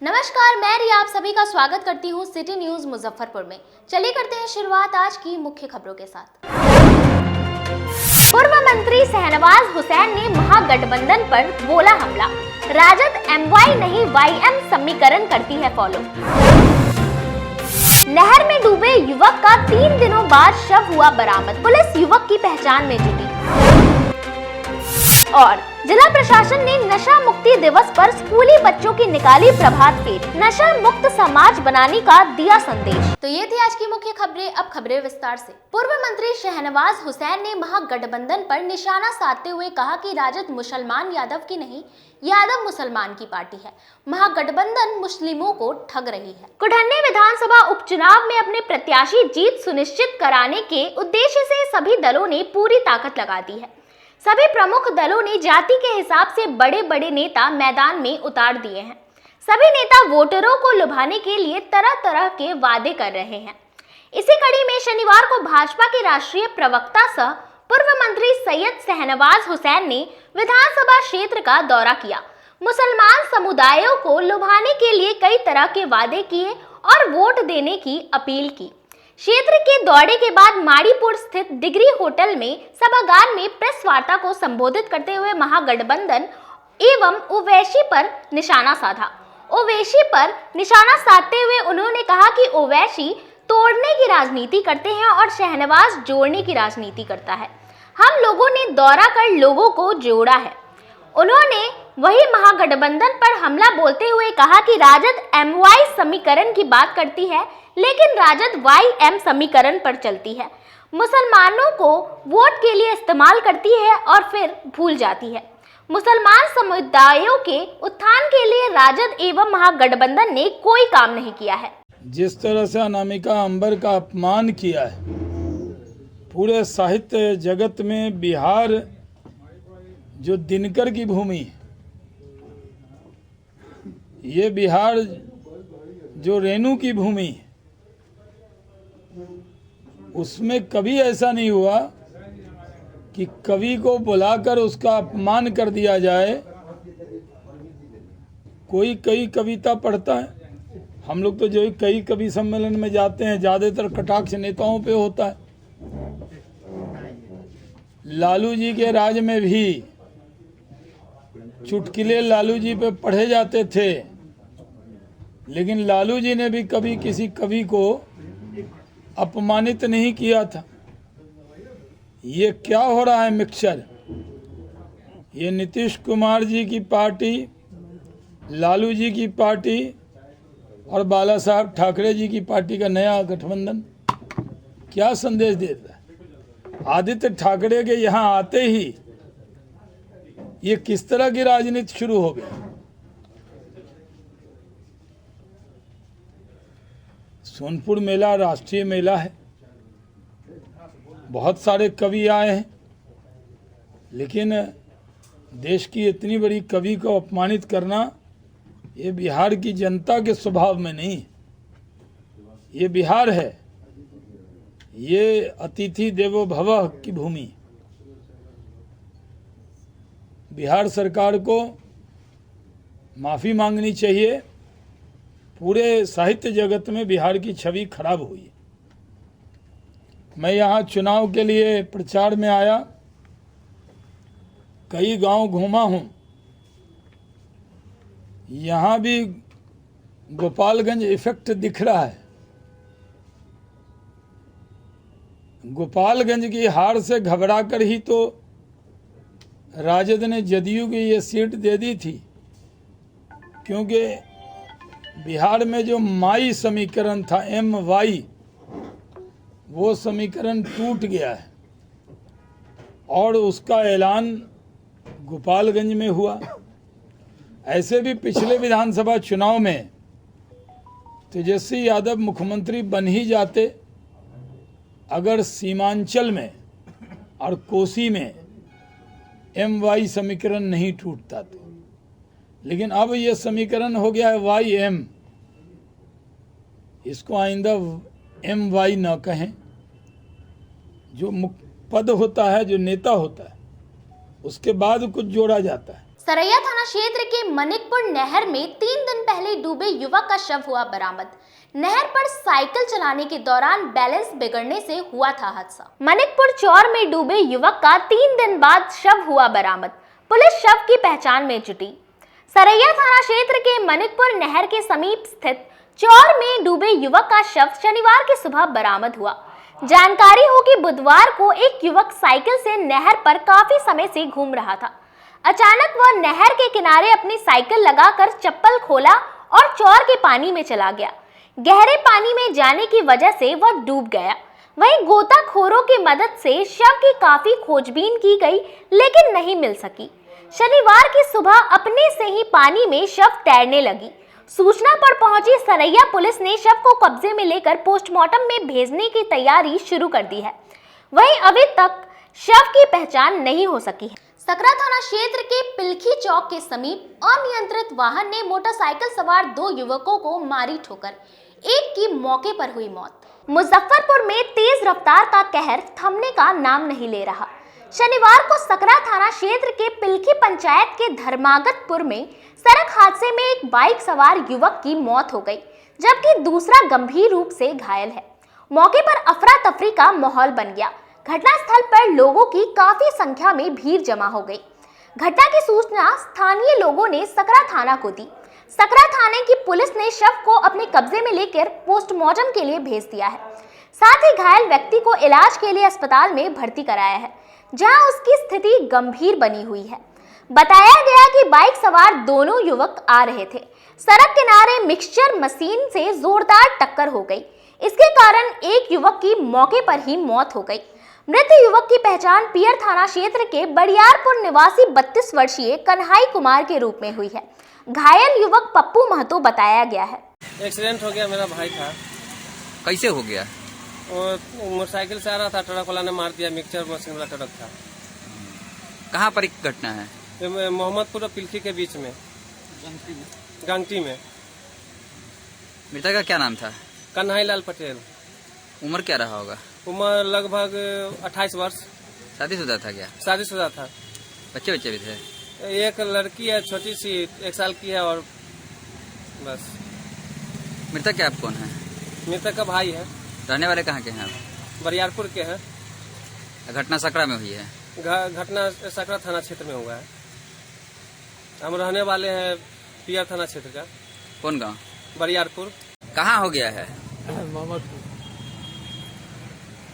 नमस्कार, मैं रिया आप सभी का स्वागत करती हूँ सिटी न्यूज मुजफ्फरपुर में। चलिए करते हैं शुरुआत आज की मुख्य खबरों के साथ। पूर्व मंत्री शहनवाज हुसैन ने महागठबंधन पर बोला हमला, राजद MY नहीं YM समीकरण करती है फॉलो। नहर में डूबे युवक का 3 दिनों बाद शव हुआ बरामद, पुलिस युवक की पहचान में जुटी। और जिला प्रशासन ने नशा मुक्ति दिवस पर स्कूली बच्चों की निकाली प्रभात फेरी, नशा मुक्त समाज बनाने का दिया संदेश। तो ये थी आज की मुख्य खबरें। अब खबरें विस्तार से। पूर्व मंत्री शहनवाज हुसैन ने महागठबंधन पर निशाना साधते हुए कहा कि राजद मुसलमान यादव की नहीं, यादव मुसलमान की पार्टी है। महागठबंधन मुस्लिमों को ठग रही है। कुढ़न्नी विधानसभा उपचुनाव में अपने प्रत्याशी जीत सुनिश्चित कराने के उद्देश्य से सभी दलों ने पूरी ताकत लगा दी है। सभी प्रमुख दलों ने जाति के हिसाब से बड़े बड़े नेता मैदान में उतार दिए हैं। सभी नेता वोटरों को लुभाने के लिए तरह तरह के वादे कर रहे हैं। इसी कड़ी में शनिवार को भाजपा के राष्ट्रीय प्रवक्ता सह पूर्व मंत्री सैयद शहनवाज हुसैन ने विधानसभा क्षेत्र का दौरा किया। मुसलमान समुदायों को लुभाने के लिए कई तरह के वादे किए और वोट देने की अपील की। क्षेत्र के दौरे के बाद माड़ीपुर स्थित डिग्री होटल में सभागार में प्रेस वार्ता को संबोधित करते हुए महागठबंधन एवं ओवैसी पर निशाना साधा। ओवैसी पर निशाना साधते हुए उन्होंने कहा कि ओवैसी तोड़ने की राजनीति करते हैं और शहनवाज जोड़ने की राजनीति करता है। हम लोगों ने दौरा कर लोगों को जोड़ा है। उन्होंने वही महागठबंधन पर हमला बोलते हुए कहा कि राजद MY समीकरण की बात करती है, लेकिन राजद YM समीकरण पर चलती है। मुसलमानों को वोट के लिए इस्तेमाल करती है और फिर भूल जाती है। मुसलमान समुदायों के उत्थान के लिए राजद एवं महागठबंधन ने कोई काम नहीं किया है। जिस तरह से अनामिका अंबर का अपमान किया है पूरे साहित्य जगत में, बिहार जो दिनकर की भूमि है, ये बिहार जो रेणु की भूमि है, उसमें कभी ऐसा नहीं हुआ कि कवि को बुलाकर उसका अपमान कर दिया जाए। कोई कई कविता पढ़ता है, हम लोग तो जो कई कवि सम्मेलन में जाते हैं ज़्यादातर कटाक्ष नेताओं पे होता है। लालू जी के राज में भी चुटकुले लालू जी पे पढ़े जाते थे, लेकिन लालू जी ने भी कभी किसी कवि को अपमानित नहीं किया था। ये क्या हो रहा है मिक्सचर? ये नीतीश कुमार जी की पार्टी, लालू जी की पार्टी और बाला साहब ठाकरे जी की पार्टी का नया गठबंधन क्या संदेश देता है? आदित्य ठाकरे के यहाँ आते ही ये किस तरह की राजनीति शुरू हो गई? सोनपुर मेला राष्ट्रीय मेला है, बहुत सारे कवि आए हैं, लेकिन देश की इतनी बड़ी कवि को अपमानित करना ये बिहार की जनता के स्वभाव में नहीं है। ये बिहार है, ये अतिथि देवो भव की भूमि। बिहार सरकार को माफ़ी मांगनी चाहिए। पूरे साहित्य जगत में बिहार की छवि खराब हुई है। मैं यहाँ चुनाव के लिए प्रचार में आया, कई गांव घूमा हूँ। यहाँ भी गोपालगंज इफेक्ट दिख रहा है। गोपालगंज की हार से घबरा कर ही तो राजद ने जदयू की ये सीट दे दी थी, क्योंकि बिहार में जो माई समीकरण था MY, वो समीकरण टूट गया है और उसका ऐलान गोपालगंज में हुआ। ऐसे भी पिछले विधानसभा चुनाव में तेजस्वी यादव मुख्यमंत्री बन ही जाते अगर सीमांचल में और कोसी में MY समीकरण नहीं टूटता तो। लेकिन अब यह समीकरण हो गया है YM। इसको आइंदा MY न कहें। जो पद होता है, जो नेता होता है, उसके बाद कुछ जोड़ा जाता है। सरैया थाना क्षेत्र के मनिकपुर नहर में 3 दिन पहले डूबे युवक का शव हुआ बरामद। नहर पर साइकिल चलाने के दौरान बैलेंस बिगड़ने से हुआ था हादसा। मनिकपुर चौर में डूबे युवक का 3 दिन बाद शव हुआ बरामद। पुलिस शव की पहचान में जुटी। सरैया थाना क्षेत्र के मनिकपुर नहर के समीप स्थित चौर में डूबे युवक का शव शनिवार की सुबह बरामद हुआ। जानकारी हो कि बुधवार को एक युवक साइकिल से नहर पर काफी समय से घूम रहा था। अचानक वह नहर के किनारे अपनी साइकिल लगाकर चप्पल खोला और चौर के पानी में चला गया। गहरे पानी में जाने की वजह से वह डूब गया। वहीं गोताखोरों की मदद से शव की काफी खोजबीन की गई, लेकिन नहीं मिल सकी। शनिवार की सुबह अपने से ही पानी में शव तैरने लगी। सूचना पर पहुंची सरैया पुलिस ने शव को कब्जे में लेकर पोस्टमार्टम में भेजने की तैयारी शुरू कर दी है। वहीं अभी तक शव की पहचान नहीं हो सकी है। सकरा थाना क्षेत्र के पिलखी चौक के समीप अनियंत्रित वाहन ने मोटरसाइकिल सवार 2 युवकों को मारी ठोकर, एक की मौके पर हुई मौत। मुजफ्फरपुर में तेज रफ्तार का कहर थमने का नाम नहीं ले रहा। शनिवार को सकरा थाना क्षेत्र के पिलखी पंचायत के धर्मागतपुर में सड़क हादसे में एक बाइक सवार युवक की मौत हो गई, जबकि दूसरा गंभीर रूप से घायल है। मौके पर अफरा तफरी का माहौल बन गया। घटनास्थल पर लोगों की काफी संख्या में भीड़ जमा हो गई। घटना की सूचना स्थानीय लोगों ने सकरा थाना को दी। सकरा थाने की पुलिस ने शव को अपने कब्जे में लेकर पोस्टमार्टम के लिए भेज दिया है। साथ ही घायल व्यक्ति को इलाज के लिए अस्पताल में भर्ती कराया है, जहां उसकी स्थिति गंभीर बनी हुई है। बताया गया कि बाइक सवार दोनों युवक आ रहे थे। सड़क किनारे मिक्सचर मशीन से जोरदार टक्कर हो गई। इसके कारण एक युवक की मौके पर ही मौत हो गई। मृत युवक की पहचान पियर थाना क्षेत्र के बड़ियारपुर निवासी 32 वर्षीय कन्हाई कुमार के रूप में हुई है। घायल युवक पप्पू महतो बताया गया है। एक्सीडेंट हो गया, मेरा भाई था। कैसे हो गया? वो मोटरसाइकिल से आ रहा था, ट्रक वाला ने मार दिया। मिक्सचर मशीन वाला ट्रक था। कहाँ पर एक घटना है? मोहम्मदपुर और पिलखी के बीच में, गांगटी में। मृतक का क्या नाम था? कन्हाई लाल पटेल। उम्र क्या रहा होगा? उम्र लगभग 28 वर्ष। शादीशुदा था क्या? शादीशुदा था। बच्चे भी थे? एक लड़की है छोटी सी, 1 साल की है, और बस। मृतक क्या आप कौन है? मृतक का भाई है। रहने वाले कहाँ के हैं आप? बरियारपुर के हैं। घटना सकरा में हुई है? घटना सकरा थाना क्षेत्र में हुआ है। हम रहने वाले हैं पियर थाना क्षेत्र का। कौन गाँव? बरियारपुर। कहाँ हो गया है?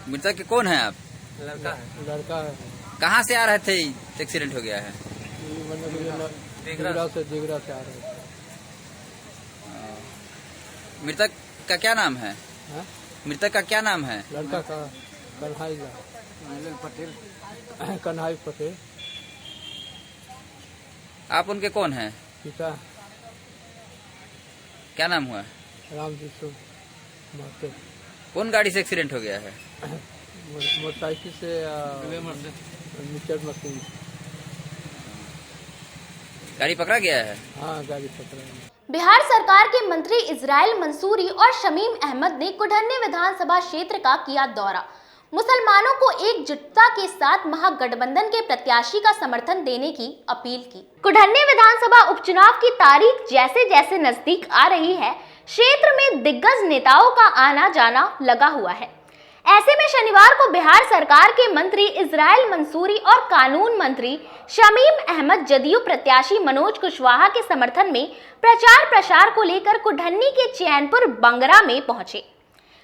मृतक के कौन है आप? लड़का है। कहाँ से आ रहे थे? एक्सीडेंट हो गया है। दिगरा से आ रहे थे। मृतक का क्या नाम है? मृतक का क्या नाम है? लड़का का कन्हाई पटेल। आप उनके कौन हैं? पिता। क्या नाम हुआ? रामजीशु महतो। कौन गाड़ी से एक्सीडेंट हो गया है? मोटरसाइकिल से मिक्सचर मशीन। गाड़ी पकड़ा गया है? हाँ, गाड़ी पकड़ा गया। बिहार सरकार के मंत्री इजराइल मंसूरी और शमीम अहमद ने कुढ़न्नी विधानसभा क्षेत्र का किया दौरा। मुसलमानों को एकजुटता के साथ महागठबंधन के प्रत्याशी का समर्थन देने की अपील की। कुढ़न्नी विधानसभा उपचुनाव की तारीख जैसे जैसे नजदीक आ रही है, क्षेत्र में दिग्गज नेताओं का आना जाना लगा हुआ है। ऐसे में शनिवार को बिहार सरकार के मंत्री इजराइल मंसूरी और कानून मंत्री शमीम अहमद जदयू प्रत्याशी मनोज कुशवाहा के समर्थन में प्रचार प्रसार को लेकर कुढ़न्नी के चैनपुर बंगरा में पहुंचे।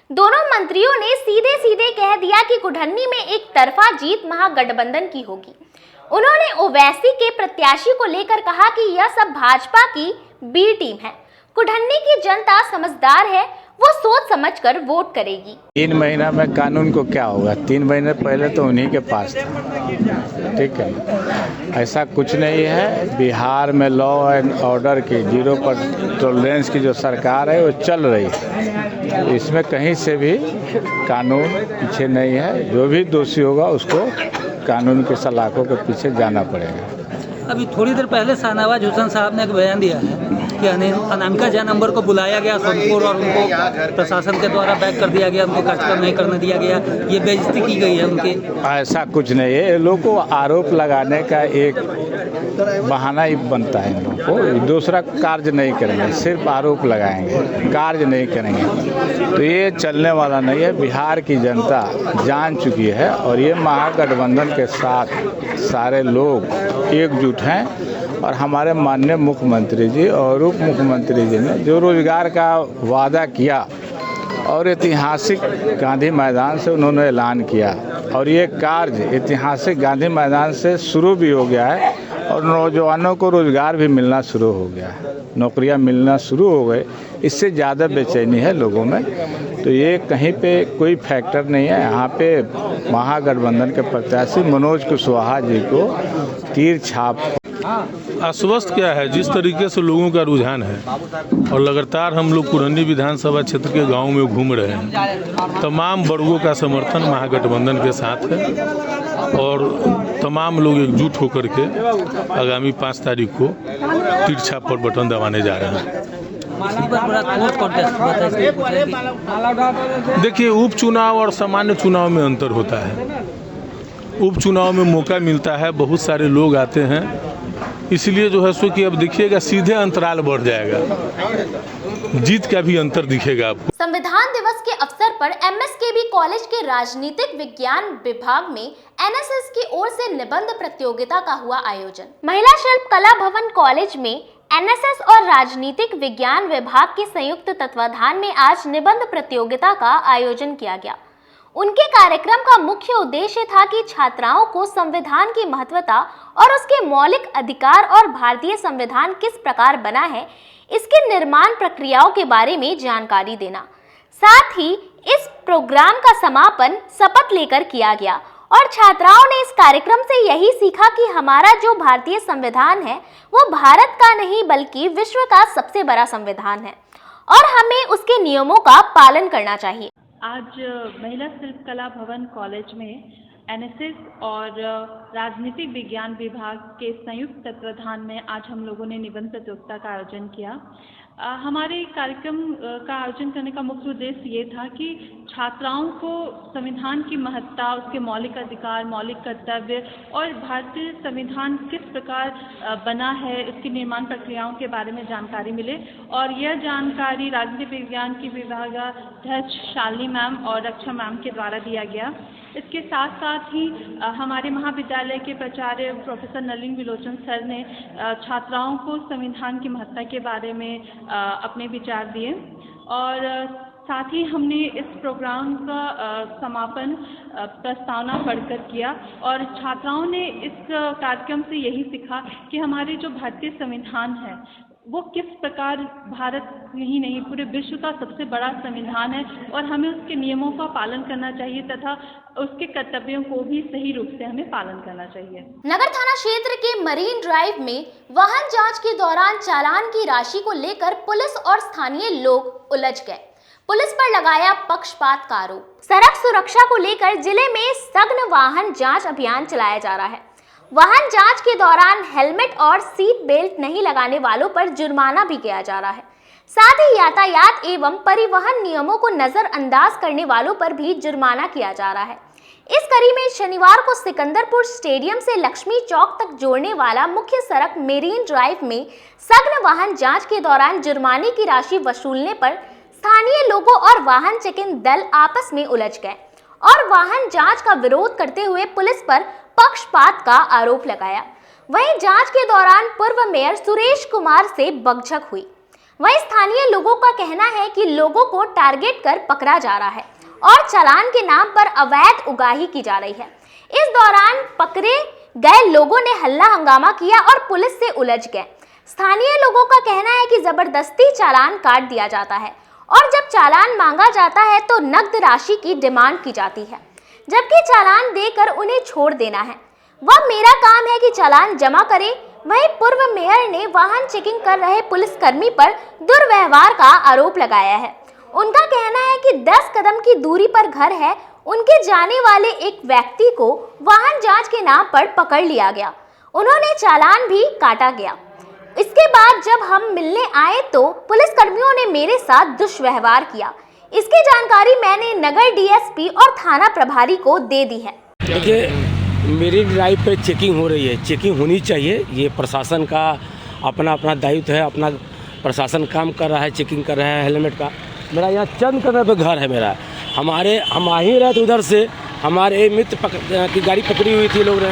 दोनों मंत्रियों ने सीधे सीधे कह दिया कि कुढ़न्नी में एक तरफा जीत महागठबंधन की होगी। उन्होंने ओवैसी के प्रत्याशी को लेकर कहा कि यह सब भाजपा की बी टीम है। कुढ़न्नी की जनता समझदार है, वो सोच समझकर वोट करेगी। 3 महीना में कानून को क्या होगा? 3 महीने पहले तो उन्हीं के पास था। ठीक है, ऐसा कुछ नहीं है। बिहार में लॉ एंड ऑर्डर की 0 पर टॉलरेंस की जो सरकार है वो चल रही है। इसमें कहीं से भी कानून पीछे नहीं है। जो भी दोषी होगा उसको कानून के सलाखों के पीछे जाना पड़ेगा। अभी थोड़ी देर पहले शाहनवाज हुसैन साहब ने एक बयान दिया है कि अनामिका जैन को बुलाया गया सोनपुर और उनको प्रशासन के द्वारा बैक कर दिया गया, उनको कार्यक्रम नहीं करने दिया गया, ये बेइज्जती की गई है उनकी। ऐसा कुछ नहीं है। लोगों को आरोप लगाने का एक बहाना ही बनता है इन लोगों को। दूसरा कार्य नहीं करेंगे, सिर्फ आरोप लगाएंगे, कार्य नहीं करेंगे। तो ये चलने वाला नहीं है। बिहार की जनता जान चुकी है और ये महागठबंधन के साथ सारे लोग एकजुट हैं। और हमारे माननीय मुख्यमंत्री जी और उप मुख्यमंत्री जी ने जो रोजगार का वादा किया और ऐतिहासिक गांधी मैदान से उन्होंने ऐलान किया और ये कार्य ऐतिहासिक गांधी मैदान से शुरू भी हो गया है और नौजवानों को रोजगार भी मिलना शुरू हो गया है, नौकरियां मिलना शुरू हो गए। इससे ज़्यादा बेचैनी है लोगों में। तो ये कहीं पे कोई फैक्टर नहीं है। यहाँ पे महागठबंधन के प्रत्याशी मनोज कुशवाहा जी को तीर छाप। आश्वस्त क्या है, जिस तरीके से लोगों का रुझान है और लगातार हम लोग पुरनी विधानसभा क्षेत्र के गांव में घूम रहे हैं, तमाम वर्गों का समर्थन महागठबंधन के साथ है और तमाम लोग एकजुट होकर के आगामी 5 तारीख को तीर छाप पर बटन दबाने जा रहे हैं। देखिए, उपचुनाव और सामान्य चुनाव में अंतर होता है। उपचुनाव में मौका मिलता है, बहुत सारे लोग आते हैं, इसलिए जो है सो कि अब देखिएगा सीधे अंतराल बढ़ जाएगा, जीत का भी अंतर दिखेगा आपको। संविधान दिवस के अवसर पर एमएसकेबी कॉलेज के राजनीतिक विज्ञान विभाग में एनएसएस की ओर से निबंध प्रतियोगिता का हुआ आयोजन। महिला शिल्प कला भवन कॉलेज में एनएसएस और राजनीतिक विज्ञान विभाग के संयुक्त तत्वाधान में आज निबंध प्रतियोगिता का आयोजन किया गया। उनके कार्यक्रम का मुख्य उद्देश्य था कि छात्राओं को संविधान की महत्वता और उसके मौलिक अधिकार और भारतीय संविधान किस प्रकार बना है, इसके निर्माण प्रक्रियाओं के बारे में जानकारी देना। साथ ही इस प्रोग्राम का समापन शपथ लेकर किया गया और छात्राओं ने इस कार्यक्रम से यही सीखा कि हमारा जो भारतीय संविधान है वो भारत का नहीं बल्कि विश्व का सबसे बड़ा संविधान है और हमें उसके नियमों का पालन करना चाहिए। आज महिला शिल्प कला भवन कॉलेज में एनएसएस और राजनीतिक विज्ञान विभाग के संयुक्त तत्वाधान में आज हम लोगों ने निबंध प्रतियोगिता का आयोजन किया। हमारे कार्यक्रम का आयोजन करने का मुख्य उद्देश्य ये था कि छात्राओं को संविधान की महत्ता, उसके मौलिक अधिकार, मौलिक कर्तव्य और भारतीय संविधान किस प्रकार बना है, उसकी निर्माण प्रक्रियाओं के बारे में जानकारी मिले। और यह जानकारी राजनीतिक विज्ञान की विभागाध्यक्ष शालिनी मैम और रक्षा मैम के द्वारा दिया गया। इसके साथ साथ ही हमारे महाविद्यालय के प्राचार्य प्रोफेसर नलिन विलोचन सर ने छात्राओं को संविधान की महत्ता के बारे में अपने विचार दिए और साथ ही हमने इस प्रोग्राम का समापन प्रस्तावना पढ़कर किया और छात्राओं ने इस कार्यक्रम से यही सीखा कि हमारे जो भारतीय संविधान है वो किस प्रकार भारत ही नहीं पूरे विश्व का सबसे बड़ा संविधान है और हमें उसके नियमों का पालन करना चाहिए तथा उसके कर्तव्यों को भी सही रूप से हमें पालन करना चाहिए। नगर थाना क्षेत्र के मरीन ड्राइव में वाहन जांच के दौरान चालान की राशि को लेकर पुलिस और स्थानीय लोग उलझ गए। पुलिस पर लगाया पक्षपात का आरोप। सड़क सुरक्षा को लेकर जिले में सघन वाहन जांच अभियान चलाया जा रहा है। वाहन जांच के दौरान हेलमेट और सीट बेल्ट नहीं लगाने वालों पर जुर्माना भी किया जा रहा है। साथ ही यातायात एवं परिवहन नियमों को नजरअंदाज करने वालों पर भी जुर्माना किया जा रहा है। इस कड़ी में शनिवार को सिकंदरपुर स्टेडियम से लक्ष्मी चौक तक जोड़ने वाला मुख्य सड़क मेरीन ड्राइव में सघन वाहन जांच के दौरान जुर्माने की राशि वसूलने पर स्थानीय लोगों और वाहन चेकिंग दल आपस में उलझ गए और वाहन जांच का विरोध करते हुए पुलिस पर पक्षपात का आरोप लगाया। वहीं जांच के दौरान पूर्व मेयर सुरेश कुमार से बकझक हुई। वहीं स्थानीय लोगों का कहना है कि लोगों को टारगेट कर पकड़ा जा रहा है और चालान के नाम पर अवैध उगाही की जा रही है। इस दौरान पकड़े गए लोगों ने हल्ला हंगामा किया और पुलिस से उलझ गए। स्थानीय लोगों का कहना है कि जबरदस्ती चालान काट दिया जाता है और जब चालान मांगा जाता है तो नकद राशि की डिमांड की जाती है, जबकि चालान देकर उन्हें छोड़ देना है। वह मेरा काम है कि चालान जमा करे। वहीं पूर्व मेयर ने वाहन चेकिंग कर रहे पुलिसकर्मी पर दुर्व्यवहार का आरोप लगाया है। उनका कहना है कि 10 कदम की दूरी पर घर है। उनके जाने वाले एक व्यक्ति को वाहन जांच के नाम पर पकड़ लिया गया, उन्होंने चालान भी काटा गया। इसके बाद जब हम मिलने आए तो पुलिसकर्मियों ने मेरे साथ दुष्व्यवहार किया। इसकी जानकारी मैंने नगर डीएसपी और थाना प्रभारी को दे दी है। देखिए, मेरी ड्राइव पे चेकिंग हो रही है, चेकिंग होनी चाहिए। ये प्रशासन का अपना अपना दायित्व है, अपना प्रशासन काम कर रहा है, चेकिंग कर रहा है हेलमेट का। मेरा यहाँ चंद कदम पे घर है मेरा। हम आ ही रहे थे उधर से, हमारे मित्र की गाड़ी पकड़ी हुई थी लोग ने।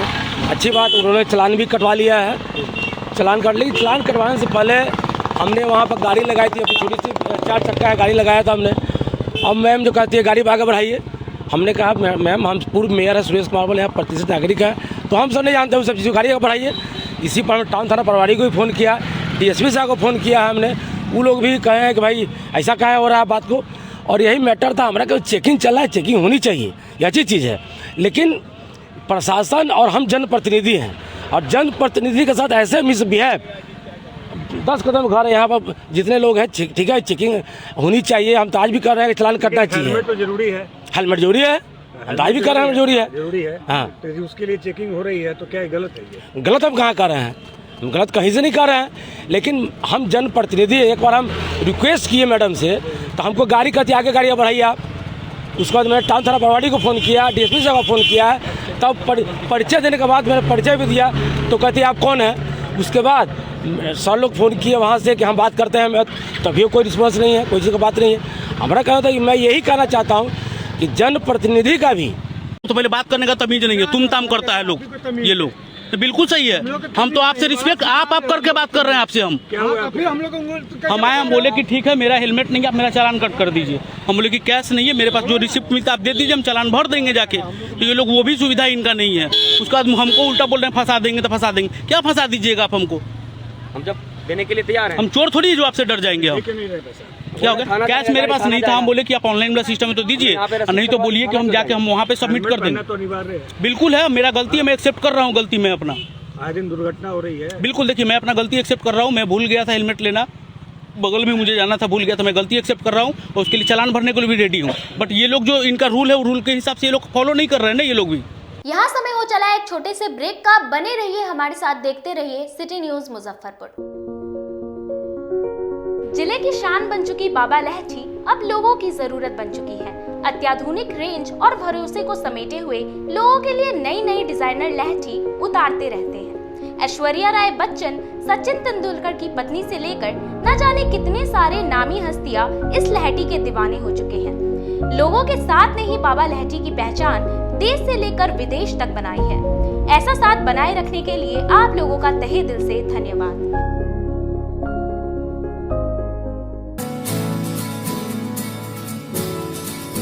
अच्छी बात, उन्होंने चालान भी कटवा लिया है, चालान कट ली। चालान कटवाने से पहले हमने वहाँ पर गाड़ी लगाई थी, अपनी छोटी सी 4 चक्का गाड़ी लगाया था हमने। अब मैम जो कहती है गाड़ी आगे बढ़ाइए, हमने कहा मैम हम पूर्व मेयर है सुरेश कुमार बोले, यहाँ प्रतिष्ठित नागरिक है, तो हम सब नहीं जानते उन सब चीज़ों, गाड़ी आगे बढ़ाइए। इसी पर टाउन थाना प्रभारी को भी फ़ोन किया, DSP साहब को फ़ोन किया है हमने। वो लोग भी कहे हैं कि भाई ऐसा कहा हो रहा है बात को। और यही मैटर था हमारा कि चेकिंग चल रहा है, चेकिंग होनी चाहिए, ये अच्छी चीज़ है। लेकिन प्रशासन और हम जनप्रतिनिधि हैं, और जनप्रतिनिधि के साथ ऐसे मिसबिहेव, 10 कदम घर है यहाँ पर जितने लोग हैं, ठीक है चेकिंग होनी चाहिए। हम तो आज भी कर रहे हैं कि चालान कटना चाहिए। हेलमेट तो जरूरी है, हेलमेट जरूरी है, हम तो आज भी कर रहे हैं, जरूरी है। हाँ, तो उसके लिए चेकिंग हो रही है, तो क्या गलत है ये? गलत हम कहाँ कर रहे हैं? हम गलत कहीं से नहीं कर रहे हैं, लेकिन हम जनप्रतिनिधि, एक बार हम रिक्वेस्ट किए मैडम से, तो हमको गाड़ी कहती आगे गाड़ियाँ बढ़ाइए आप। उसके बाद मैंने टाउन थाना प्रभारी को फ़ोन किया, DSP साहब को फ़ोन किया है, तब परिचय देने के बाद मैंने परिचय भी दिया, तो कहती आप कौन है। उसके बाद सर लोग फ़ोन किए वहाँ से कि हम बात करते हैं, तभी कोई रिस्पॉन्स नहीं है, कोई चीज़ की बात नहीं है। हमारा कहना था कि मैं यही कहना चाहता हूँ कि जनप्रतिनिधि का भी तो पहले बात करने का तमीज नहीं है, तुम ताम करता है लोग, ये लोग तो बिल्कुल सही है। हम तो आपसे रिस्पेक्ट आप करके बात कर रहे हैं आपसे। हम आए, हम बोले कि ठीक है मेरा हेलमेट नहीं है, आप मेरा चालान कट कर दीजिए। हम बोले कि कैश नहीं है मेरे पास, जो रिसिप्ट मिलता है आप दे दीजिए, हम चालान भर देंगे जाके। तो ये लोग वो भी सुविधा इनका नहीं है। उसके बाद हमको उल्टा बोल रहे हैं फंसा देंगे, तो फंसा देंगे। क्या फंसा दीजिएगा आप हमको? हम जब देने के लिए तैयार हैं, हम चोर थोड़ी जो आपसे डर जाएंगे। हम क्या हो गया? कैश मेरे पास नहीं था, हम बोले कि आप ऑनलाइन वाला सिस्टम है तो दीजिए, और नहीं तो बोलिए कि हम जाके हम वहाँ पे सबमिट कर देंगे। तो अनिवार्य है, बिल्कुल है, मेरा गलती है, मैं एक्सेप्ट कर रहा हूँ गलती मैं अपना। आज दिन दुर्घटना हो रही है, बिल्कुल देखिए मैं अपना गलती एक्सेप्ट कर रहा हूँ। मैं भूल गया था हेलमेट लेना, बगल में मुझे जाना था, भूल गया, तो मैं गलती एक्सेप्ट कर रहा हूँ और उसके लिए चालान भरने के लिए भी रेडी हूँ। बट ये लोग जो इनका रूल है, वो रूल के हिसाब से ये लोग फॉलो नहीं कर रहे हैं ना, ये लोग भी। यहाँ समय हो चला एक छोटे से ब्रेक का, बने रहिए हमारे साथ, देखते रहिए सिटी न्यूज मुजफ्फरपुर। जिले की शान बन चुकी बाबा लहठी अब लोगों की जरूरत बन चुकी है। अत्याधुनिक रेंज और भरोसे को समेटे हुए लोगों के लिए नई नई डिजाइनर लहठी उतारते रहते हैं। ऐश्वर्या राय बच्चन, सचिन तेंदुलकर की पत्नी से लेकर न जाने कितने सारे नामी हस्तियां इस लहठी के दीवाने हो चुके हैं। लोगों के साथ ने ही बाबा लहठी की पहचान देश से लेकर विदेश तक बनाई है। ऐसा साथ बनाए रखने के लिए आप लोगों का तहे दिल से धन्यवाद।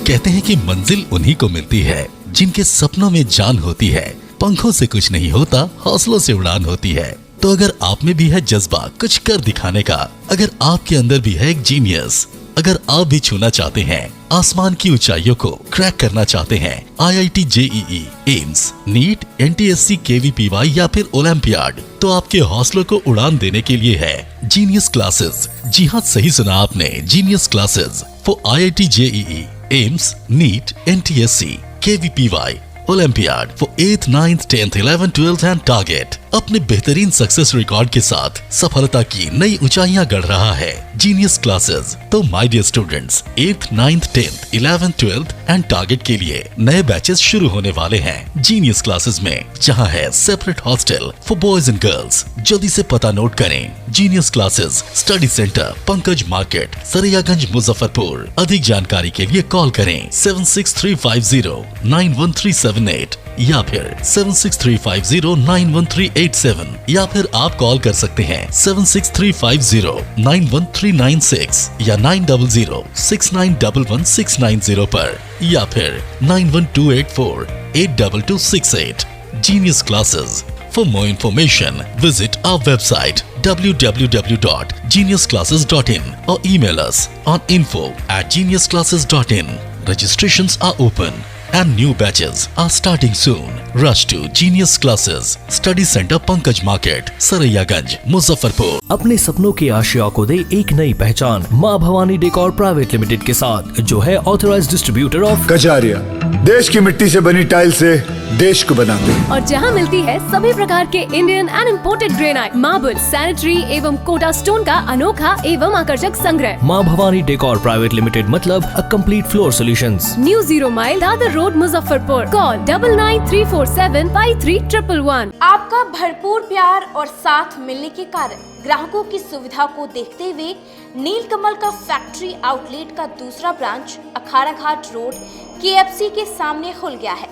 कहते हैं कि मंजिल उन्हीं को मिलती है जिनके सपनों में जान होती है। पंखों से कुछ नहीं होता, हौसलों से उड़ान होती है। तो अगर आप में भी है जज्बा कुछ कर दिखाने का, अगर आपके अंदर भी है एक जीनियस, अगर आप भी छूना चाहते हैं आसमान की ऊंचाइयों को, क्रैक करना चाहते हैं IIT JEE, AIIMS, NEET, NTSC, KVPY या फिर ओलंपियाड, तो आपके हौसलों को उड़ान देने के लिए है जीनियस क्लासेस। जी हाँ, सही सुना आपने, genius classes for IIT JEE, AIIMS, NEET, NTSC, KVPY, olympiad for 8th, 9th, 10th, 11th, 12th and target. अपने बेहतरीन सक्सेस रिकॉर्ड के साथ सफलता की नई ऊंचाइयां गढ़ रहा है जीनियस क्लासेस। तो my dear students, 8th, 9th, 10th, 11th, 12th and target के लिए नए बैचेस शुरू होने वाले हैं जीनियस क्लासेस में, जहां है separate hostel for boys and girls. जल्दी से पता नोट करें, genius classes, study centre, Pankaj market, Saraiyaganj, Muzaffarpur. अधिक जानकारी के लिए कॉल करें 7635091378 या फिर 7635091387 या फिर आप कॉल कर सकते हैं 7635091396 या 9006911690 पर या फिर 9128482268। Genius Classes. For more information, visit our website www.geniusclasses.in or email us on info@geniusclasses.in. Registrations are open and new batches are starting soon. Rush to Genius Classes, Study Center, Pankaj Market, Saraiyaganj, Muzaffarpur. अपने सपनों की आशिया को दे एक नई पहचान माँ Bhavani decor private limited के साथ, जो है ऑथराइज्ड डिस्ट्रीब्यूटर ऑफ कजारिया। देश की मिट्टी से बनी टाइल से देश को बनाते हैं, और जहां मिलती है सभी प्रकार के Indian and imported granite, marble, sanitary एवं कोटा स्टोन का अनोखा एवं आकर्षक संग्रह। माँ भवानी डेकोर प्राइवेट लिमिटेड मतलब a complete floor solutions. New 0 mile Dadar road, Muzaffarpur. Call 9934753111। आपका भरपूर प्यार और साथ मिलने के कारण ग्राहकों की सुविधा को देखते हुए नीलकमल का फैक्ट्री आउटलेट का दूसरा ब्रांच अखाड़ा घाट रोड KFC के सामने खुल गया है,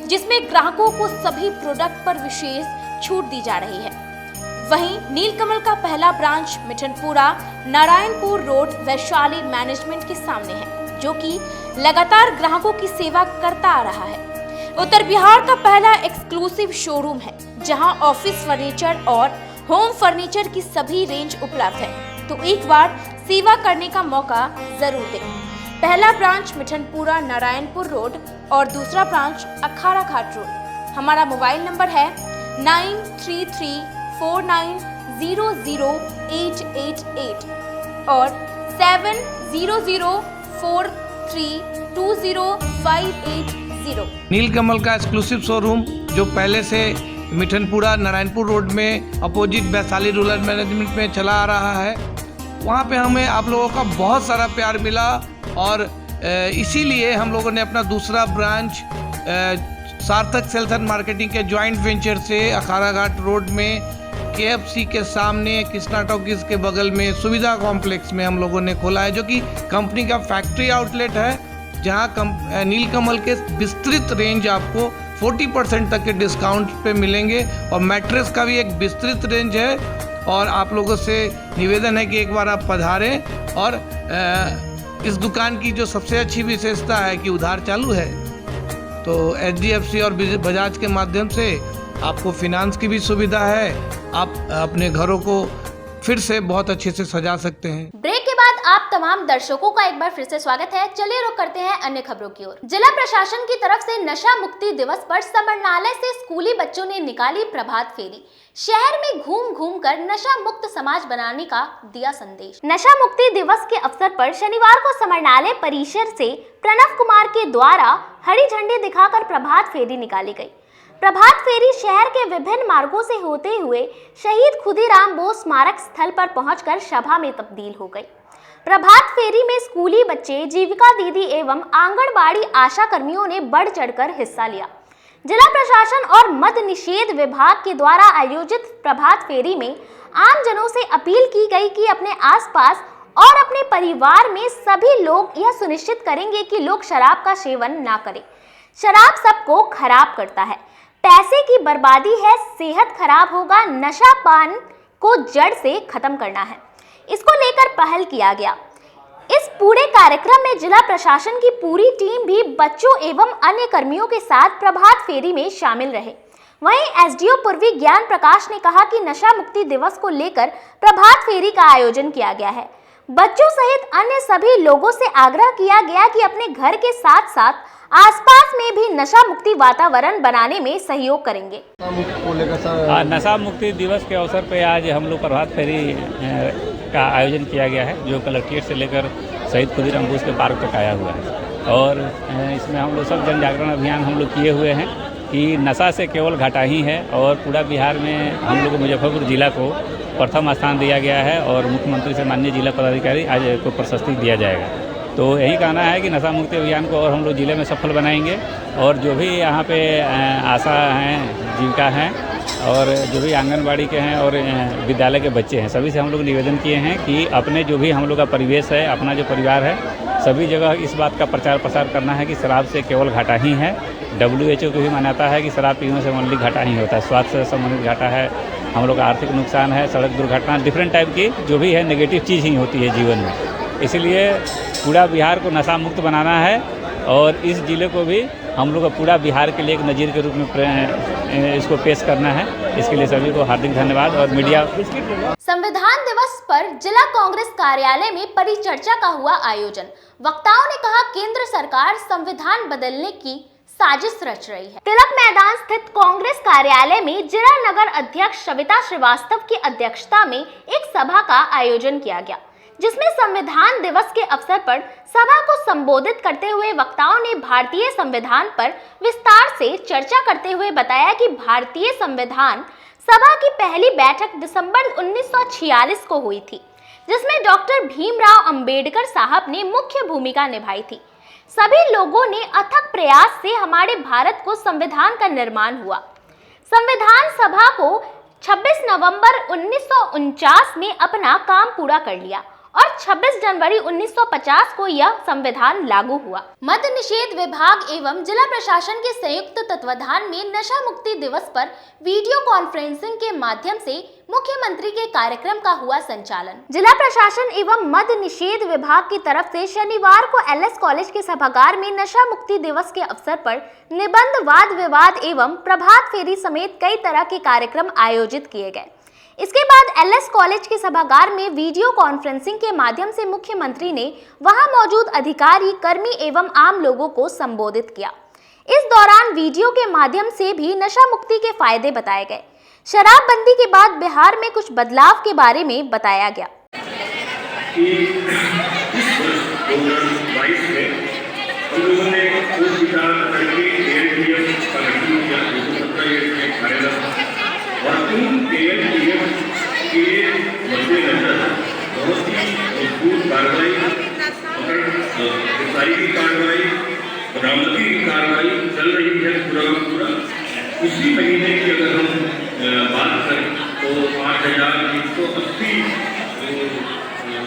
जिसमें ग्राहकों को सभी प्रोडक्ट पर विशेष छूट दी जा रही है। वहीं नीलकमल का पहला branch Mithanpura Narayanpur road Vaishali management के सामने है, जो कि लगातार ग्राहकों की सेवा करता आ रहा है। उत्तर बिहार का पहला एक्सक्लूसिव शोरूम है, जहां ऑफिस फर्नीचर और होम फर्नीचर की सभी रेंज उपलब्ध है, तो एक बार सेवा करने का मौका जरूर दें। पहला ब्रांच मिठनपुरा नारायणपुर रोड और दूसरा ब्रांच अखाड़ा घाट रोड। हमारा मोबाइल नंबर है 9334900888 और 7004320580। नीलकमल का एक्सक्लूसिव शोरूम जो पहले से मिठनपुरा नारायणपुर रोड में अपोजिट वैशाली रूरल मैनेजमेंट में चला आ रहा है, वहाँ पे हमें आप लोगों का बहुत सारा प्यार मिला और इसीलिए हम लोगों ने अपना दूसरा ब्रांच सार्थक सेल्स एंड मार्केटिंग के जॉइंट वेंचर से अखाड़ा घाट रोड में KFC के सामने कृष्णा टॉकीज के बगल में सुविधा कॉम्प्लेक्स में हम लोगों ने खोला है, जो कि कंपनी का फैक्ट्री आउटलेट है, जहां नीलकमल के विस्तृत रेंज आपको 40% तक के डिस्काउंट पे मिलेंगे और मैट्रेस का भी एक विस्तृत रेंज है। और आप लोगों से निवेदन है कि एक बार आप पधारें और इस दुकान की जो सबसे अच्छी विशेषता है कि उधार चालू है, तो HDFC और बजाज के माध्यम से आपको फिनांस की भी सुविधा है। आप अपने घरों को फिर से बहुत अच्छे से सजा सकते हैं। ब्रेक के बाद आप तमाम दर्शकों का एक बार फिर से स्वागत है। चलिए रुक करते हैं अन्य खबरों की ओर। जिला प्रशासन की तरफ से नशा मुक्ति दिवस पर समरणालय से स्कूली बच्चों ने निकाली प्रभात फेरी। शहर में घूम घूम कर नशा मुक्त समाज बनाने का दिया संदेश। नशा मुक्ति दिवस के अवसर पर शनिवार को समरणालय परिसर से प्रणव कुमार के द्वारा हरी झंडी दिखाकर प्रभात फेरी निकाली गई। प्रभात फेरी शहर के विभिन्न मार्गों से होते हुए शहीद खुदीराम बोस स्मारक स्थल पर पहुंचकर सभा में तब्दील हो गई। प्रभात फेरी में स्कूली बच्चे, जीविका दीदी एवं आंगनबाड़ी आशा कर्मियों ने बढ़ चढ़कर हिस्सा लिया। जिला प्रशासन और मद्य निषेध विभाग के द्वारा आयोजित प्रभात फेरी में आम जनों से अपील की गई कि अपने आसपास और अपने परिवार में सभी लोग यह सुनिश्चित करेंगे कि लोग शराब का सेवन ना करें। शराब सबको खराब करता है, पैसे की बर्बादी है, सेहत खराब होगा, नशा पान को जड़ से खत्म करना है। इसको लेकर पहल किया गया। इस पूरे कार्यक्रम में जिला प्रशासन की पूरी टीम भी बच्चों एवं अन्य कर्मियों के साथ प्रभात फेरी में शामिल रहे। वहीं SDO पूर्वी ज्ञान प्रकाश ने कहा कि नशा मुक्ति दिवस को लेकर प्रभात फेरी का आयोजन किया गया है। बच्चों सहित अन्य सभी लोगों से आग्रह किया गया कि अपने घर के साथ साथ आसपास में भी नशा मुक्ति वातावरण बनाने में सहयोग करेंगे। नशा मुक्ति दिवस के अवसर पर आज हम लोग प्रभात फेरी का आयोजन किया गया है, जो कलेक्ट्रेट से लेकर शहीद खुदीराम बोस के पार्क तक आया हुआ है। और इसमें हम लोग सब जन जागरण अभियान हम लोग किए हुए हैं कि नशा से केवल घाटा ही है। और पूरा बिहार में हम लोग मुजफ्फरपुर जिला को प्रथम स्थान दिया गया है और मुख्यमंत्री से माननीय जिला पदाधिकारी आज को प्रशस्ति दिया जाएगा। तो यही कहना है कि नशा मुक्ति अभियान को और हम लोग जिले में सफल बनाएंगे। और जो भी यहाँ पे आशा हैं, जीविका हैं और जो भी आंगनबाड़ी के हैं और विद्यालय के बच्चे हैं, सभी से हम लोग निवेदन किए हैं कि अपने जो भी हम लोग का परिवेश है, अपना जो परिवार है, सभी जगह इस बात का प्रचार प्रसार करना है कि शराब से केवल घाटा ही है। WHO को भी मान्यता है कि शराब पीने से ओनली घाटा ही होता है, स्वास्थ्य से संबंधित घाटा है, हम लोग का आर्थिक नुकसान है, सड़क दुर्घटना, डिफरेंट टाइप की जो भी है नेगेटिव चीज़ ही होती है जीवन में। इसलिए पूरा बिहार को नशा मुक्त बनाना है और इस जिले को भी हम लोग पूरा बिहार के लिए एक नज़ीर के रूप में इसको पेश करना है। इसके लिए सभी को हार्दिक धन्यवाद। और मीडिया। संविधान दिवस पर जिला कांग्रेस कार्यालय में परिचर्चा का हुआ आयोजन। वक्ताओं ने कहा केंद्र सरकार संविधान बदलने की साजिश रच रही है। तिलक मैदान स्थित कांग्रेस कार्यालय में जिला नगर अध्यक्ष सविता श्रीवास्तव की अध्यक्षता में एक सभा का आयोजन किया गया, जिसमें संविधान दिवस के अवसर पर सभा को संबोधित करते हुए वक्ताओं ने भारतीय संविधान पर विस्तार से चर्चा करते हुए बताया कि भारतीय संविधान सभा की पहली बैठक दिसंबर 1946 को हुई थी, जिसमें डॉक्टर भीमराव अंबेडकर साहब ने मुख्य भूमिका निभाई थी। सभी लोगों ने अथक प्रयास से हमारे भारत को संविधान का निर्माण हुआ। संविधान सभा को 26 नवंबर 1949 में अपना काम पूरा कर लिया और 26 जनवरी 1950 को यह संविधान लागू हुआ। मद्य निषेध विभाग एवं जिला प्रशासन के संयुक्त तत्वाधान में नशा मुक्ति दिवस पर वीडियो कॉन्फ्रेंसिंग के माध्यम से मुख्यमंत्री के कार्यक्रम का हुआ संचालन। जिला प्रशासन एवं मद्य निषेध विभाग की तरफ से शनिवार को एलएस कॉलेज के सभागार में नशा मुक्ति दिवस के अवसर पर निबंध, वाद विवाद एवं प्रभात फेरी समेत कई तरह के कार्यक्रम आयोजित किए गए। इसके बाद एलएस कॉलेज के सभागार में वीडियो कॉन्फ्रेंसिंग के माध्यम से मुख्यमंत्री ने वहां मौजूद अधिकारी, कर्मी एवं आम लोगों को संबोधित किया। इस दौरान वीडियो के माध्यम से भी नशा मुक्ति के फायदे बताए गए। शराबबंदी के बाद बिहार में कुछ बदलाव के बारे में बताया गया। बरामदगी की कार्रवाई चल रही है पूरा। इसी महीने की अगर हम बात करें तो 8,180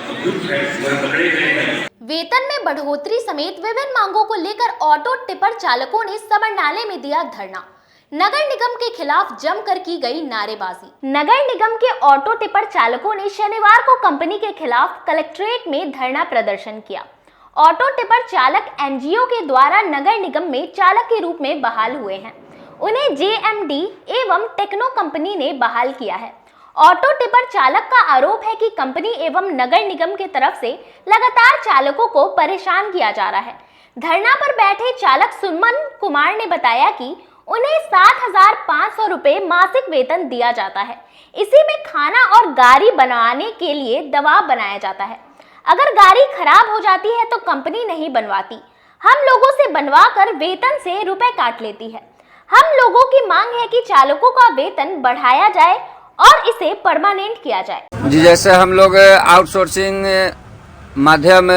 अभियुक्त है वह पकड़े गए हैं। वेतन में बढ़ोतरी समेत विभिन्न मांगों को लेकर ऑटो टिपर चालकों ने समरनाले में दिया धरना। नगर निगम के खिलाफ जमकर की गई नारेबाजी। नगर निगम के ऑटो टिपर चालकों ने शनिवार को कंपनी के खिलाफ कलेक्ट्रेट में धरना प्रदर्शन किया। ऑटो टिपर चालक एनजीओ के द्वारा नगर निगम में चालक के रूप में बहाल हुए हैं। उन्हें जेएमडी एवं टेक्नो कंपनी ने बहाल किया है। ऑटो टिपर चालक का आरोप है कि कंपनी एवं नगर निगम की तरफ से लगातार चालकों को परेशान किया जा रहा है। धरना पर बैठे चालक सुमन कुमार ने बताया कि उन्हें 7,500 रुपए मासिक वेतन दिया जाता है। इसी में खाना और गाड़ी बनाने के लिए दबाव बनाया जाता है। अगर गाड़ी खराब हो जाती है तो कंपनी नहीं बनवाती, हम लोगों से बनवा कर वेतन से रुपए काट लेती है। हम लोगों की मांग है कि चालकों का वेतन बढ़ाया जाए और इसे परमानेंट किया जाए। जी, जैसे हम लोग आउटसोर्सिंग माध्यम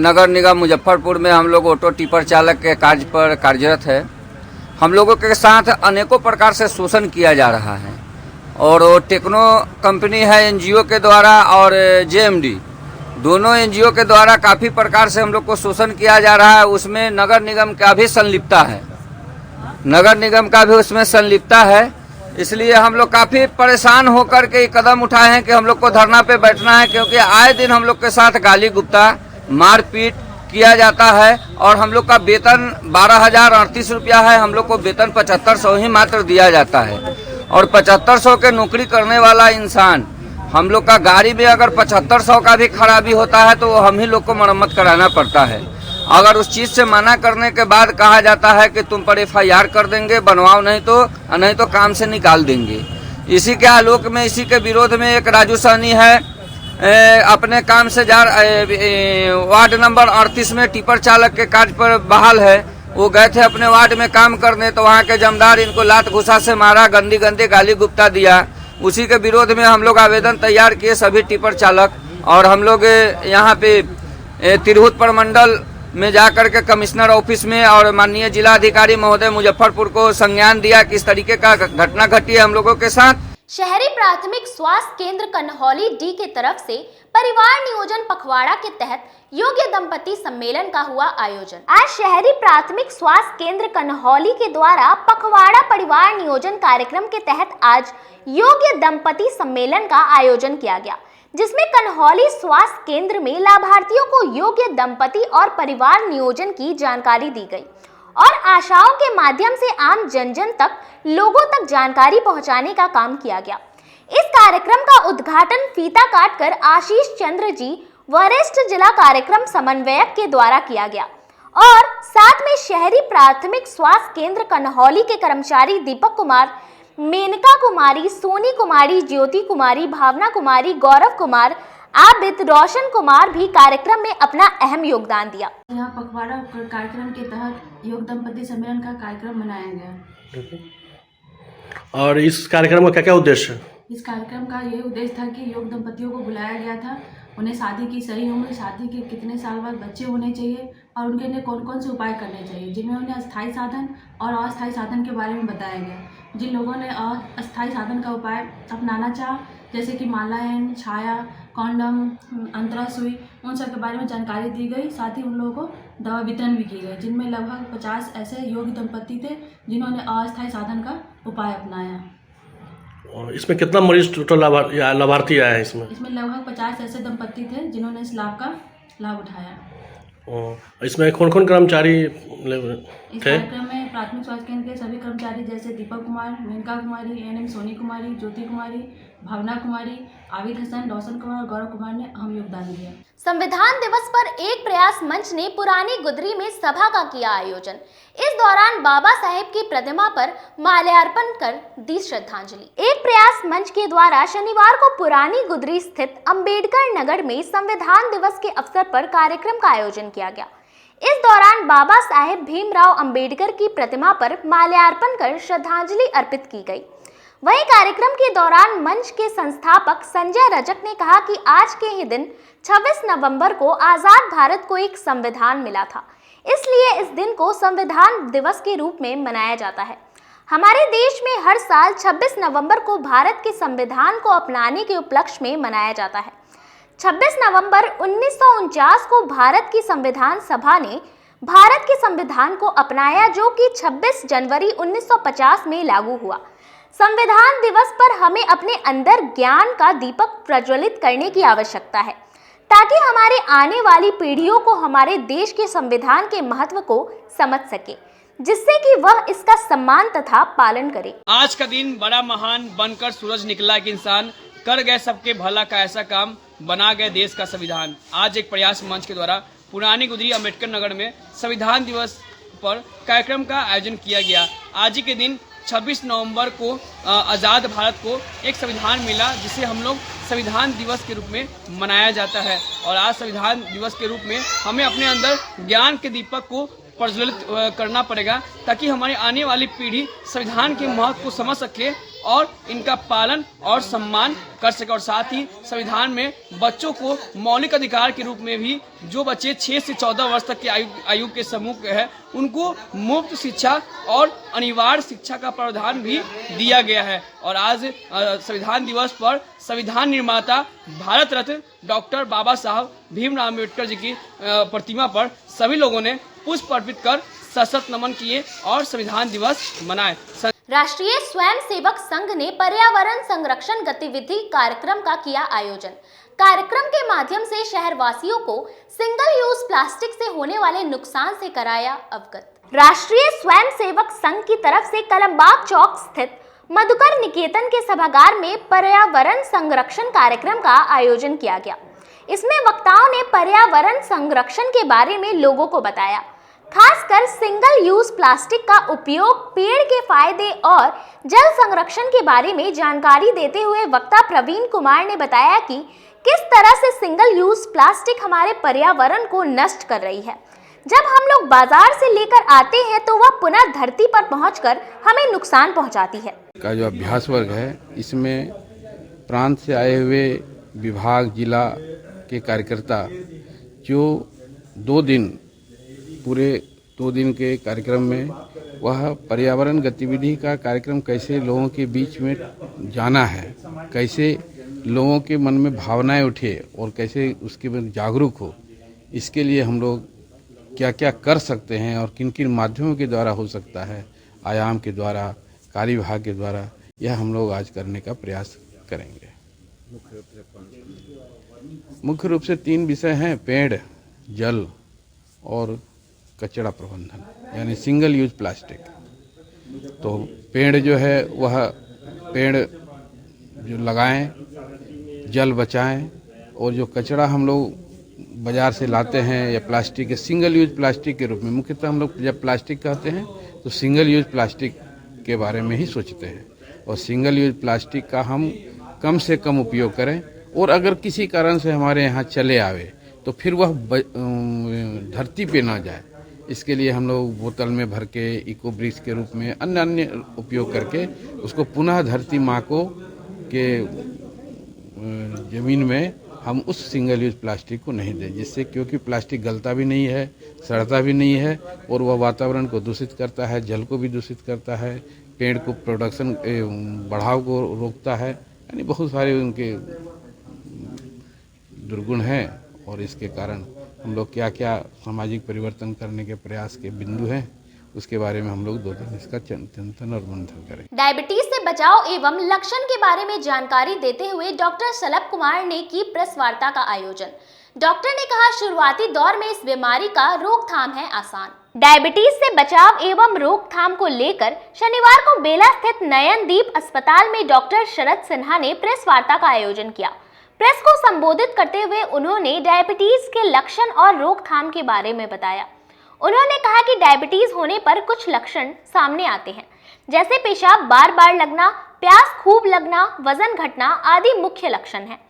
नगर निगम मुजफ्फरपुर में हम लोग ऑटो टिपर चालक के कार्य पर कार्यरत है। हम लोगों के साथ अनेकों प्रकार से शोषण किया जा रहा है और वो टेक्नो कंपनी है एनजीओ के द्वारा और जेएमडी दोनों एनजीओ के द्वारा काफी प्रकार से हम लोग को शोषण किया जा रहा है। उसमें नगर निगम का भी संलिप्तता है, नगर निगम का भी उसमें संलिप्तता है। इसलिए हम लोग काफी परेशान होकर के कदम उठाए हैं कि हम लोग को धरना पे बैठना है, क्योंकि आए दिन हम लोग के साथ गाली गुप्ता मारपीट किया जाता है और हम लोग का वेतन 12,038 रुपया है। हम लोग को वेतन 7,500 ही मात्र दिया जाता है और 7,500 के नौकरी करने वाला इंसान, हम लोग का गाड़ी में अगर 7,500 का भी खराबी होता है तो हम ही लोग को मरम्मत कराना पड़ता है। अगर उस चीज से मना करने के बाद कहा जाता है कि तुम पर FIR कर देंगे, बनवाओ नहीं तो काम से निकाल देंगे। इसी के आलोक में, इसी के विरोध में एक राजू सहनी है अपने काम से वार्ड नंबर 38 में टिपर चालक के कार्य पर बहाल है। वो गए थे अपने वार्ड में काम करने तो वहाँ के जमदार इनको लात घुसा से मारा, गंदी गंदी गाली गुप्ता दिया। उसी के विरोध में हम लोग आवेदन तैयार किए सभी टिपर चालक, और हम लोग यहाँ पे तिरहुत प्रमंडल में जाकर के कमिश्नर ऑफिस में और माननीय जिला अधिकारी महोदय मुजफ्फरपुर को संज्ञान दिया कि इस तरीके का घटना घटी है हम लोगों के साथ। शहरी प्राथमिक स्वास्थ्य केंद्र कन्हौली डी के तरफ से परिवार नियोजन पखवाड़ा के तहत योग्य दंपति सम्मेलन का हुआ आयोजन। आज शहरी प्राथमिक स्वास्थ्य केंद्र कन्हौली के द्वारा पखवाड़ा परिवार नियोजन कार्यक्रम के तहत आज योग्य दंपति सम्मेलन का आयोजन किया गया, जिसमें कन्हौली स्वास्थ्य केंद्र में लाभार्थियों को योग्य दंपति और परिवार नियोजन की जानकारी दी गई और आशाओं के माध्यम से आम जन तक लोगों तक जानकारी पहुंचाने का काम किया गया। इस कार्यक्रम का उद्घाटन फीता काटकर आशीष चंद्र जी, वरिष्ठ जिला कार्यक्रम समन्वयक के द्वारा किया गया और साथ में शहरी प्राथमिक स्वास्थ्य केंद्र कन्हौली के कर्मचारी दीपक कुमार, मेनका कुमारी, सोनी कुमारी, ज्योति कुमारी, भावना कुमारी, गौरव कुमार, आबिद, रोशन कुमार भी कार्यक्रम में अपना अहम योगदान दिया। यहाँ पखवाड़ा कार्यक्रम के तहत योग दंपति सम्मेलन का कार्यक्रम मनाया गया। और इस कार्यक्रम का क्या क्या उद्देश्य है? इस कार्यक्रम का ये उद्देश्य था कि योग दंपतियों को बुलाया गया था उन्हें शादी की सही उम्र, शादी के कितने साल बाद बच्चे होने चाहिए और उनके लिए कौन कौन से उपाय करने चाहिए, जिनमें उन्हें अस्थायी साधन और अस्थायी साधन के बारे में बताया गया। जिन लोगों ने अस्थायी साधन का उपाय अपनाना चाहा, जैसे कि मालाएं, छाया, कॉन्डम, अंतरा सुई, उन सब के बारे में जानकारी दी गई। साथ ही उन लोगों को दवा वितरण भी की गई, जिनमें लगभग 50 ऐसे योग्य दंपति थे जिन्होंने अस्थायी साधन का उपाय अपनाया। और इसमें कितना मरीज टोटल लाभार्थी आया है इसमें लगभग 50 ऐसे दंपति थे जिन्होंने इस लाभ का लाभ उठाया। और इसमें कौन कौन कर्मचारी इस कार्यक्रम में प्राथमिक स्वास्थ्य केंद्र के सभी कर्मचारी जैसे दीपक कुमार, मेनका कुमारी, एएनएम सोनी कुमारी, ज्योति कुमारी, भावना कुमारी, आबिद हसन, रोशन कुमार और गौरव कुमार ने अहम योगदान दिया। संविधान दिवस पर एक प्रयास मंच ने पुरानी गुदरी में सभा का किया आयोजन। इस दौरान बाबा साहेब की प्रतिमा पर माल्यार्पण कर दी श्रद्धांजलि। एक प्रयास मंच के द्वारा शनिवार को पुरानी गुदरी स्थित अंबेडकर नगर में संविधान दिवस के अवसर पर कार्यक्रम का आयोजन किया गया। इस दौरान बाबा साहेब भीमराव अंबेडकर की प्रतिमा पर माल्यार्पण कर श्रद्धांजलि अर्पित की गई। वहीं कार्यक्रम के दौरान मंच के संस्थापक संजय रजक ने कहा कि आज के ही दिन 26 नवंबर को आजाद भारत को एक संविधान मिला था, इसलिए इस दिन को संविधान दिवस के रूप में मनाया जाता है। हमारे देश में हर साल 26 नवंबर को भारत के संविधान को अपनाने के उपलक्ष्य में मनाया जाता है। 26 नवंबर 1949 को भारत की संविधान सभा ने भारत के संविधान को अपनाया, जो कि 26 जनवरी 1950 में लागू हुआ। संविधान दिवस पर हमें अपने अंदर ज्ञान का दीपक प्रज्वलित करने की आवश्यकता है, ताकि हमारे आने वाली पीढ़ियों को हमारे देश के संविधान के महत्व को समझ सके, जिससे कि वह इसका सम्मान तथा पालन करे। आज का दिन बड़ा महान बनकर सूरज निकला एक इंसान, कर गए सबके भला का ऐसा काम, बना गए देश का संविधान। आज एक प्रयास मंच के द्वारा पुरानी गुदरी अम्बेडकर नगर में संविधान दिवस पर कार्यक्रम का आयोजन किया गया। आज ही के दिन 26 नवंबर को आज़ाद भारत को एक संविधान मिला, जिसे हम लोग संविधान दिवस के रूप में मनाया जाता है। और आज संविधान दिवस के रूप में हमें अपने अंदर ज्ञान के दीपक को प्रज्वलित करना पड़ेगा, ताकि हमारी आने वाली पीढ़ी संविधान के महत्व को समझ सके और इनका पालन और सम्मान कर सके। और साथ ही संविधान में बच्चों को मौलिक अधिकार के रूप में भी, जो बच्चे 6 से 14 वर्ष तक के आयु के समूह है, उनको मुफ्त शिक्षा और अनिवार्य शिक्षा का प्रावधान भी दिया गया है। और आज संविधान दिवस पर संविधान निर्माता भारत रत्न डॉक्टर बाबा साहब भीमराव अम्बेडकर जी की प्रतिमा पर सभी लोगों ने पुष्प अर्पित कर सशक्त नमन किए और संविधान दिवस मनाए। राष्ट्रीय स्वयंसेवक संघ ने पर्यावरण संरक्षण गतिविधि कार्यक्रम का किया आयोजन। कार्यक्रम के माध्यम से शहरवासियों को सिंगल यूज प्लास्टिक से होने वाले नुकसान से कराया अवगत। राष्ट्रीय स्वयंसेवक संघ की तरफ से कलमबाग चौक स्थित मधुकर निकेतन के सभागार में पर्यावरण संरक्षण कार्यक्रम का आयोजन किया गया। इसमें वक्ताओं ने पर्यावरण संरक्षण के बारे में लोगों को बताया। खासकर सिंगल यूज प्लास्टिक का उपयोग, पेड़ के फायदे और जल संरक्षण के बारे में जानकारी देते हुए वक्ता प्रवीण कुमार ने बताया कि किस तरह से सिंगल यूज प्लास्टिक हमारे पर्यावरण को नष्ट कर रही है। जब हम लोग बाजार से लेकर आते हैं तो वह पुनः धरती पर पहुंचकर हमें नुकसान पहुंचाती है। का जो अभ्यास वर्ग है, इसमें प्रांत से आए हुए विभाग, जिला के कार्यकर्ता जो 2 दिन पूरे 2 दिन के कार्यक्रम में वह पर्यावरण गतिविधि का कार्यक्रम कैसे लोगों के बीच में जाना है, कैसे लोगों के मन में भावनाएं उठे और कैसे उसके में जागरूक हो, इसके लिए हम लोग क्या क्या कर सकते हैं और किन किन माध्यमों के द्वारा हो सकता है, आयाम के द्वारा, कार्य विभाग के द्वारा, यह हम लोग आज करने का प्रयास करेंगे। मुख्य रूप से 3 विषय हैं: पेड़, जल और कचरा प्रबंधन, यानी सिंगल यूज प्लास्टिक। तो पेड़ जो है वह पेड़ जो लगाएं, जल बचाएं, और जो कचरा हम लोग बाजार से लाते हैं या प्लास्टिक के सिंगल यूज प्लास्टिक के रूप में, मुख्यतः हम लोग जब प्लास्टिक कहते हैं तो सिंगल यूज प्लास्टिक के बारे में ही सोचते हैं, और सिंगल यूज प्लास्टिक का हम कम से कम उपयोग करें, और अगर किसी कारण से हमारे यहाँ चले आवे तो फिर वह धरती पे ना जाए। इसके लिए हम लोग बोतल में भर के, इको ब्रिक्स के रूप में, अन्य उपयोग करके उसको पुनः धरती माँ को के जमीन में हम उस सिंगल यूज प्लास्टिक को नहीं दें, जिससे क्योंकि प्लास्टिक गलता भी नहीं है, सड़ता भी नहीं है और वह वातावरण को दूषित करता है, जल को भी दूषित करता है, पेड़ को प्रोडक्शन बढ़ाव को रोकता है, यानी बहुत सारे उनके दुर्गुण हैं। और इसके कारण हम लोग क्या क्या सामाजिक परिवर्तन करने के प्रयास के बिंदु हैं, उसके बारे में हम लोग 2 दिन इसका चिंतन और मंथन करें। डायबिटीज से बचाव एवं लक्षण के बारे में जानकारी देते हुए डॉक्टर शलभ कुमार ने की प्रेस वार्ता का आयोजन। डॉक्टर ने कहा, शुरुआती दौर में इस बीमारी का रोकथाम है आसान। डायबिटीज से बचाव एवं रोकथाम को लेकर शनिवार को बेला स्थित नयनदीप अस्पताल में डॉक्टर शरद सिन्हा ने प्रेस वार्ता का आयोजन किया। प्रेस को संबोधित करते हुए उन्होंने डायबिटीज के लक्षण और रोकथाम के बारे में बताया। उन्होंने कहा कि डायबिटीज होने पर कुछ लक्षण सामने आते हैं, जैसे पेशाब बार बार लगना, प्यास खूब लगना, वजन घटना आदि मुख्य लक्षण हैं।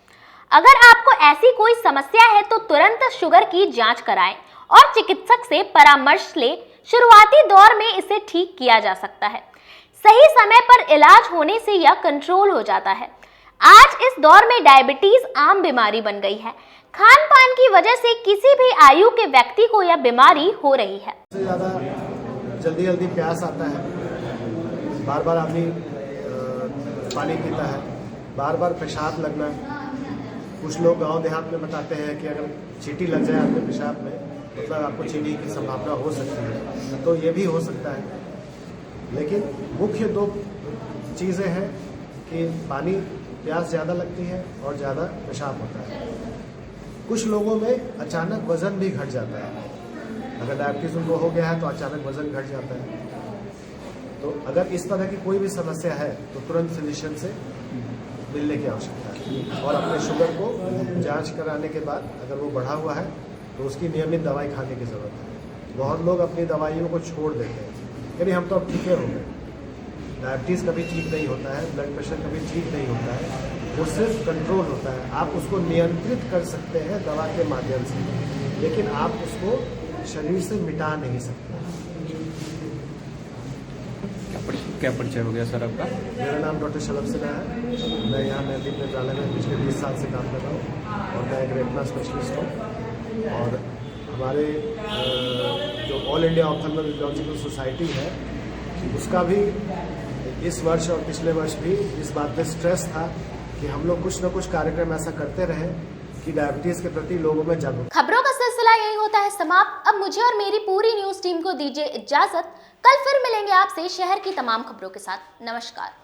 अगर आपको ऐसी कोई समस्या है तो तुरंत शुगर की जांच कराएं और चिकित्सक से परामर्श लें। शुरुआती दौर में इसे ठीक किया जा सकता है। सही समय पर इलाज होने से यह कंट्रोल हो जाता है। आज इस दौर में डायबिटीज आम बीमारी बन गई है। खान पान की वजह से किसी भी आयु के व्यक्ति को यह बीमारी हो रही है। सबसे ज़्यादा जल्दी जल्दी प्यास आता है, बार बार आदमी पानी पीता है, बार बार पेशाब लगना। कुछ लोग गांव देहात में बताते हैं कि अगर चींटी लग जाए आपके पेशाब में, मतलब आपको चीनी की संभावना हो सकती है, तो ये भी हो सकता है। लेकिन मुख्य 2 चीज़ें हैं कि पानी, प्यास ज़्यादा लगती है और ज़्यादा पेशाब होता है। कुछ लोगों में अचानक वजन भी घट जाता है। अगर डायबिटीज उनको हो गया है तो अचानक वजन घट जाता है। तो अगर इस तरह की कोई भी समस्या है तो तुरंत फिजिशियन से मिलने की आवश्यकता है और अपने शुगर को जांच कराने के बाद अगर वो बढ़ा हुआ है तो उसकी नियमित दवाई खाने की ज़रूरत है। बहुत लोग अपनी दवाइयों को छोड़ देते हैं, यानी हम तो अब ठीक हो गए। डायबिटीज़ कभी ठीक नहीं होता है, ब्लड प्रेशर कभी ठीक नहीं होता है, वो सिर्फ कंट्रोल होता है। आप उसको नियंत्रित कर सकते हैं दवा के माध्यम से, लेकिन आप उसको शरीर से मिटा नहीं सकते। क्या परिचय हो गया सर आपका? मेरा नाम डॉक्टर शलभ सिन्हा है। मैं यहाँ नयनदीप नेत्रालय में पिछले 20 साल से काम कर रहा हूँ और मैं एक रेटिना स्पेशलिस्ट हूँ। और हमारे जो ऑल इंडिया ऑप्थेल्मोलॉजिकल सोसाइटी है, उसका भी इस वर्ष और पिछले वर्ष भी इस बात पे स्ट्रेस था कि हम लोग कुछ न कुछ कार्यक्रम ऐसा करते रहें कि डायबिटीज के प्रति लोगों में जागरूक। खबरों का सिलसिला यही होता है समाप्त। अब मुझे और मेरी पूरी न्यूज टीम को दीजिए इजाजत। कल फिर मिलेंगे आपसे शहर की तमाम खबरों के साथ। नमस्कार।